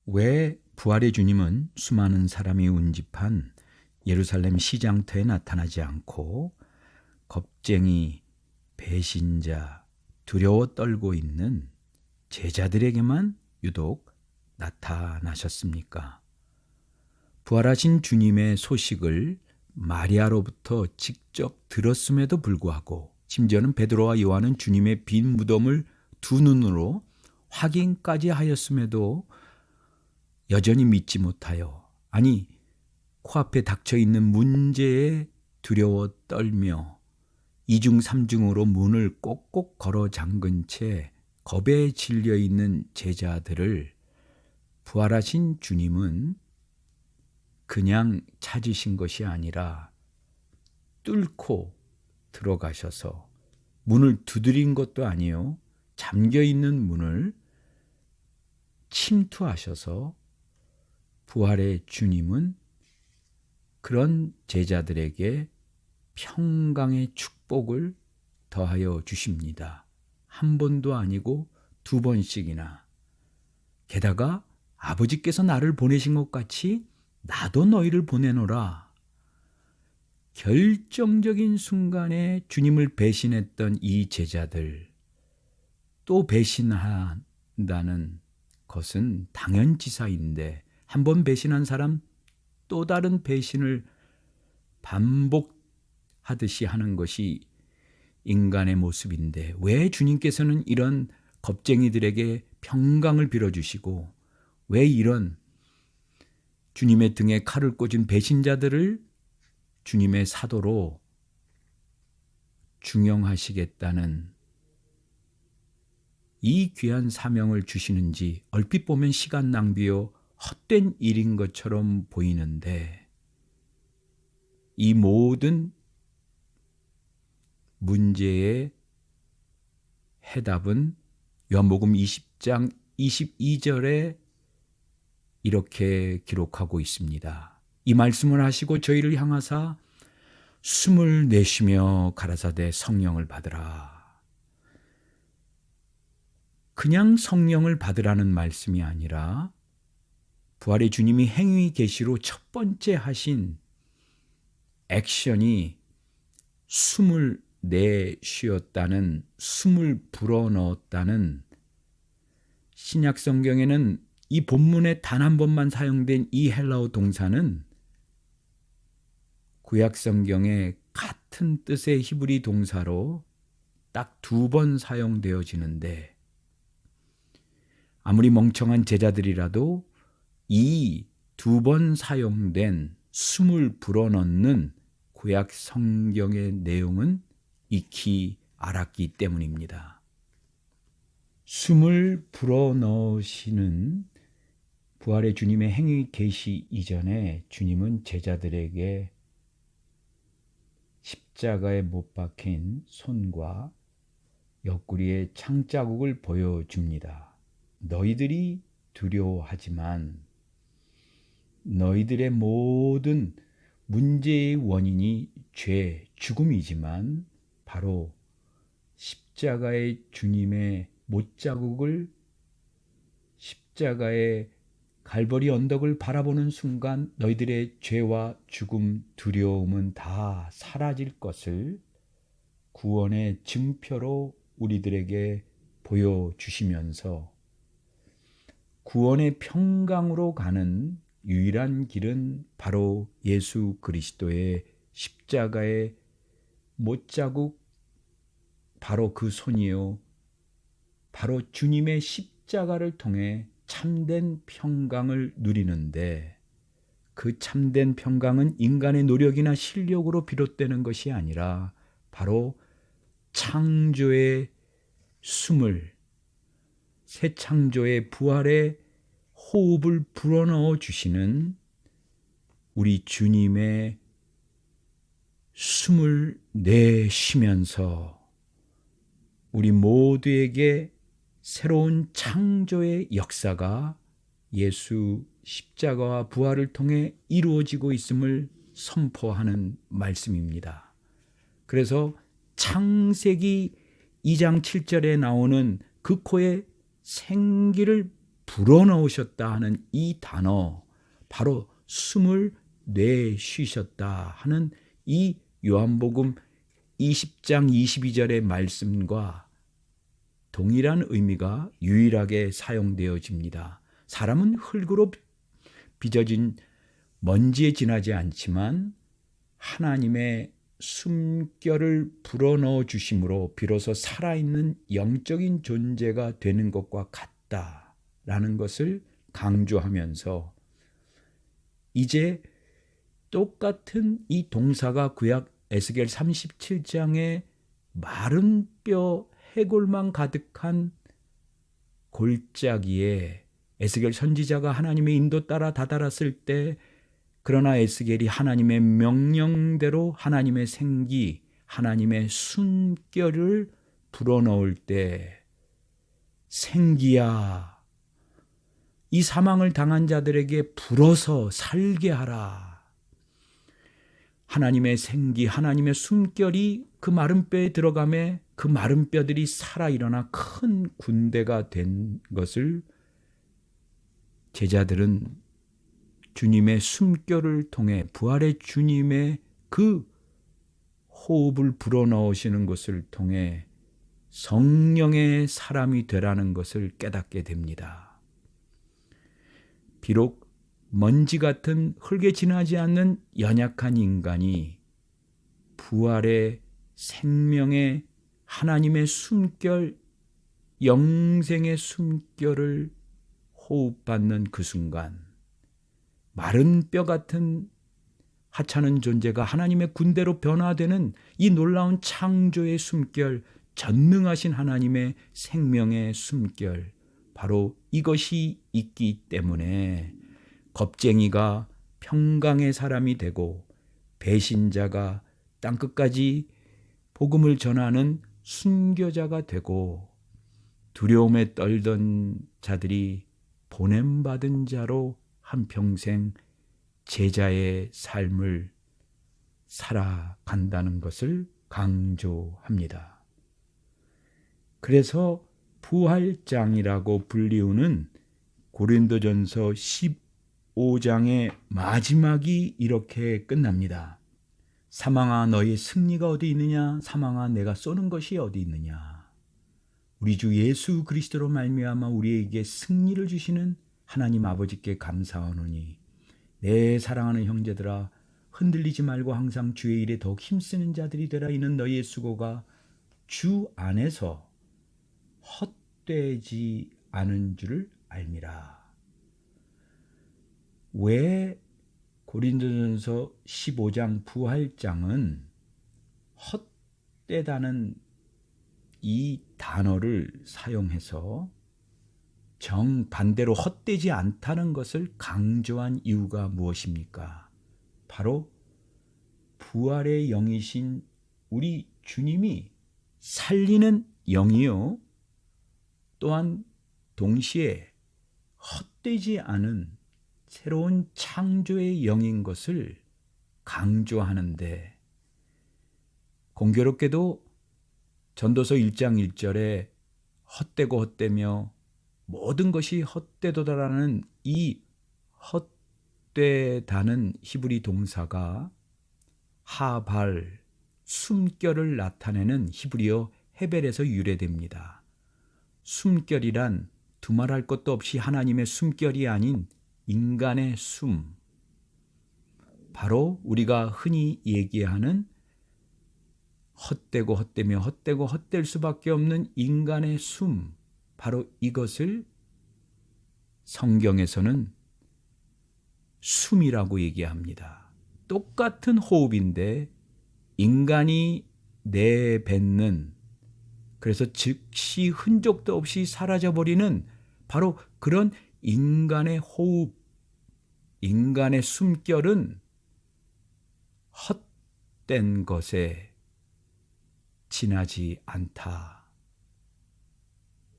왜 부활의 주님은 수많은 사람이 운집한 예루살렘 시장터에 나타나지 않고 겁쟁이, 배신자, 두려워 떨고 있는 제자들에게만 유독 나타나셨습니까? 부활하신 주님의 소식을 마리아로부터 직접 들었음에도 불구하고 심지어는 베드로와 요한은 주님의 빈 무덤을 두 눈으로 확인까지 하였음에도 여전히 믿지 못하여, 아니 코앞에 닥쳐있는 문제에 두려워 떨며 이중삼중으로 문을 꼭꼭 걸어 잠근 채 겁에 질려있는 제자들을 부활하신 주님은 그냥 찾으신 것이 아니라 뚫고 들어가셔서 문을 두드린 것도 아니요, 잠겨있는 문을 침투하셔서 부활의 주님은 그런 제자들에게 평강의 축복을 더하여 주십니다. 한 번도 아니고 두 번씩이나. 게다가 아버지께서 나를 보내신 것 같이 나도 너희를 보내노라. 결정적인 순간에 주님을 배신했던 이 제자들, 또 배신한다는 것은 당연지사인데, 한 번 배신한 사람 또 다른 배신을 반복하듯이 하는 것이 인간의 모습인데, 왜 주님께서는 이런 겁쟁이들에게 평강을 빌어주시고 왜 이런 주님의 등에 칼을 꽂은 배신자들을 주님의 사도로 중용하시겠다는 이 귀한 사명을 주시는지 얼핏 보면 시간 낭비요 헛된 일인 것처럼 보이는데, 이 모든 문제의 해답은 요한복음 20장 22절에 이렇게 기록하고 있습니다. 이 말씀을 하시고 저희를 향하사 숨을 내쉬며 가라사대 성령을 받으라. 그냥 성령을 받으라는 말씀이 아니라 부활의 주님이 행위 계시로 첫 번째 하신 액션이 숨을 내쉬었다는, 숨을 불어넣었다는, 신약 성경에는 이 본문에 단 한 번만 사용된 이 헬라어 동사는 구약 성경의 같은 뜻의 히브리 동사로 딱 두 번 사용되어지는데, 아무리 멍청한 제자들이라도 이 두 번 사용된 숨을 불어넣는 구약 성경의 내용은 익히 알았기 때문입니다. 숨을 불어넣으시는 부활의 주님의 행위 계시 이전에 주님은 제자들에게 십자가에 못 박힌 손과 옆구리의 창자국을 보여줍니다. 너희들이 두려워하지만 너희들의 모든 문제의 원인이 죄, 죽음이지만 바로 십자가의 주님의 못자국을, 십자가의 갈보리 언덕을 바라보는 순간 너희들의 죄와 죽음, 두려움은 다 사라질 것을 구원의 증표로 우리들에게 보여주시면서 구원의 평강으로 가는 유일한 길은 바로 예수 그리스도의 십자가의 못자국, 바로 그 손이요, 바로 주님의 십자가를 통해 참된 평강을 누리는데, 그 참된 평강은 인간의 노력이나 실력으로 비롯되는 것이 아니라 바로 창조의 숨을, 새 창조의 부활의 호흡을 불어넣어 주시는 우리 주님의 숨을 내쉬면서 우리 모두에게 새로운 창조의 역사가 예수 십자가와 부활을 통해 이루어지고 있음을 선포하는 말씀입니다. 그래서 창세기 2장 7절에 나오는 그 코에 생기를 불어넣으셨다 하는 이 단어, 바로 숨을 내쉬셨다 하는 이 요한복음 20장 22절의 말씀과 동일한 의미가 유일하게 사용되어집니다. 사람은 흙으로 빚어진 먼지에 지나지 않지만 하나님의 숨결을 불어넣어 주심으로 비로소 살아있는 영적인 존재가 되는 것과 같다라는 것을 강조하면서 이제 똑같은 이 동사가 구약 에스겔 37장의 마른 뼈 해골만 가득한 골짜기에 에스겔 선지자가 하나님의 인도 따라 다다랐을 때, 그러나 에스겔이 하나님의 명령대로 하나님의 생기, 하나님의 숨결을 불어넣을 때 생기야, 이 사망을 당한 자들에게 불어서 살게 하라. 하나님의 생기, 하나님의 숨결이 그 마른 뼈에 들어가매 그 마른 뼈들이 살아 일어나 큰 군대가 된 것을 제자들은 주님의 숨결을 통해, 부활의 주님의 그 호흡을 불어넣으시는 것을 통해 성령의 사람이 되라는 것을 깨닫게 됩니다. 비록 먼지 같은 흙에 지나지 않는 연약한 인간이 부활의 생명의 하나님의 숨결, 영생의 숨결을 호흡받는 그 순간, 마른 뼈 같은 하찮은 존재가 하나님의 군대로 변화되는 이 놀라운 창조의 숨결, 전능하신 하나님의 생명의 숨결, 바로 이것이 있기 때문에 겁쟁이가 평강의 사람이 되고 배신자가 땅끝까지 복음을 전하는 순교자가 되고 두려움에 떨던 자들이 보냄받은 자로 한평생 제자의 삶을 살아간다는 것을 강조합니다. 그래서 부활장이라고 불리우는 고린도전서 15장의 마지막이 이렇게 끝납니다. 사망아, 너의 승리가 어디 있느냐? 사망아, 내가 쏘는 것이 어디 있느냐? 우리 주 예수 그리스도로 말미암아 우리에게 승리를 주시는 하나님 아버지께 감사하노니, 내 사랑하는 형제들아, 흔들리지 말고 항상 주의 일에 더욱 힘쓰는 자들이 되라. 이는 너희의 수고가 주 안에서 헛되지 않은 줄을 알미라. 왜 고린도전서 15장 부활장은 헛되다는 이 단어를 사용해서 정반대로 헛되지 않다는 것을 강조한 이유가 무엇입니까? 바로 부활의 영이신 우리 주님이 살리는 영이요, 또한 동시에 헛되지 않은 새로운 창조의 영인 것을 강조하는데, 공교롭게도 전도서 1장 1절에 헛되고 헛되며 모든 것이 헛되도다라는 이 헛되다는 히브리 동사가 하발, 숨결을 나타내는 히브리어 헤벨에서 유래됩니다. 숨결이란 두말할 것도 없이 하나님의 숨결이 아닌 인간의 숨, 바로 우리가 흔히 얘기하는 헛되고 헛되며 헛되고 헛될 수밖에 없는 인간의 숨, 바로 이것을 성경에서는 숨이라고 얘기합니다. 똑같은 호흡인데 인간이 내뱉는, 그래서 즉시 흔적도 없이 사라져버리는 바로 그런 인간의 호흡, 인간의 숨결은 헛된 것에 지나지 않다.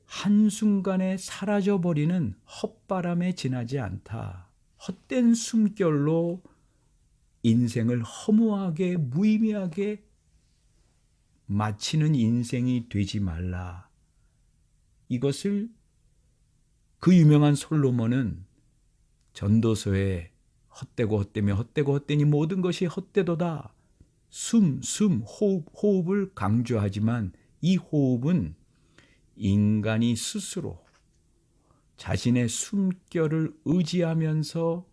한순간에 사라져버리는 헛바람에 지나지 않다. 헛된 숨결로 인생을 허무하게 무의미하게 마치는 인생이 되지 말라. 이것을 그 유명한 솔로몬은 전도서에 헛되고 헛되며 헛되고 헛되니 모든 것이 헛되도다. 호흡을 강조하지만 이 호흡은 인간이 스스로 자신의 숨결을 의지하면서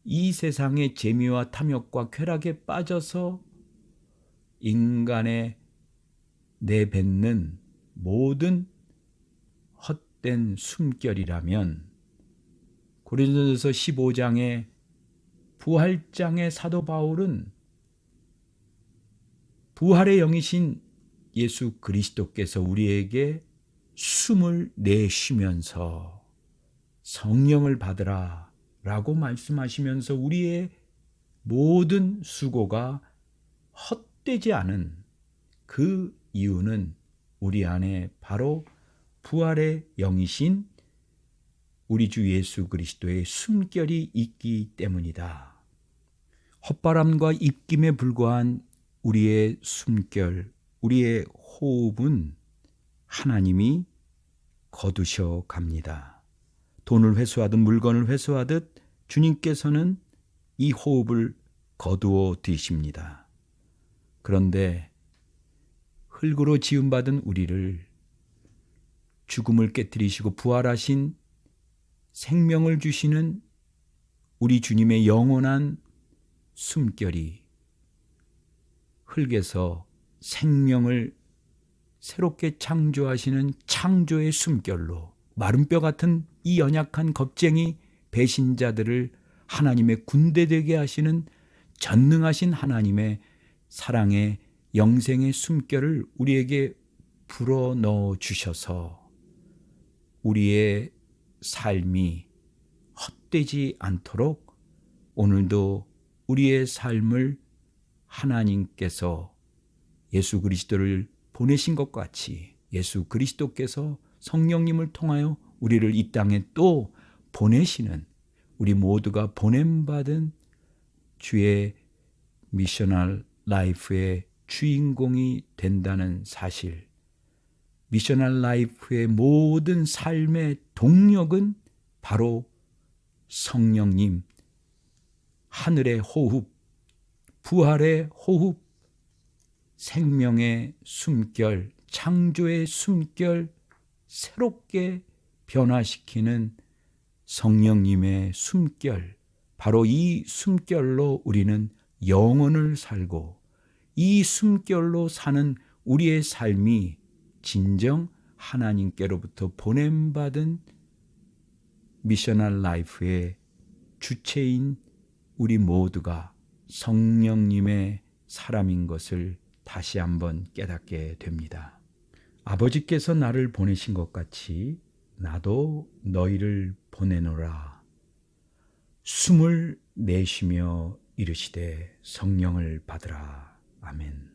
이 세상의 재미와 탐욕과 쾌락에 빠져서 인간의 내뱉는 모든 헛된 숨결이라면 고린도전서 15장의 부활장의 사도 바울은 부활의 영이신 예수 그리스도께서 우리에게 숨을 내쉬면서 성령을 받으라 라고 말씀하시면서 우리의 모든 수고가 헛되지 않은 그 이유는 우리 안에 바로 부활의 영이신 우리 주 예수 그리스도의 숨결이 있기 때문이다. 헛바람과 입김에 불과한 우리의 숨결, 우리의 호흡은 하나님이 거두셔 갑니다. 돈을 회수하듯 물건을 회수하듯 주님께서는 이 호흡을 거두어 드십니다. 그런데 흙으로 지음받은 우리를 죽음을 깨뜨리시고 부활하신 생명을 주시는 우리 주님의 영원한 숨결이 흙에서 생명을 새롭게 창조하시는 창조의 숨결로 마른 뼈 같은 이 연약한 겁쟁이 배신자들을 하나님의 군대 되게 하시는 전능하신 하나님의 사랑의 영생의 숨결을 우리에게 불어넣어 주셔서 우리의 삶이 헛되지 않도록 오늘도 우리의 삶을 하나님께서 예수 그리스도를 보내신 것 같이 예수 그리스도께서 성령님을 통하여 우리를 이 땅에 또 보내시는 우리 모두가 보냄받은 주의 미셔널 라이프의 주인공이 된다는 사실, 미셔널 라이프의 모든 삶의 동력은 바로 성령님, 하늘의 호흡, 부활의 호흡, 생명의 숨결, 창조의 숨결, 새롭게 변화시키는 성령님의 숨결, 바로 이 숨결로 우리는 영혼을 살고 이 숨결로 사는 우리의 삶이 진정 하나님께로부터 보냄받은 미셔널 라이프의 주체인 우리 모두가 성령님의 사람인 것을 다시 한번 깨닫게 됩니다. 아버지께서 나를 보내신 것 같이 나도 너희를 보내노라. 숨을 내쉬며 이르시되 성령을 받으라. 아멘.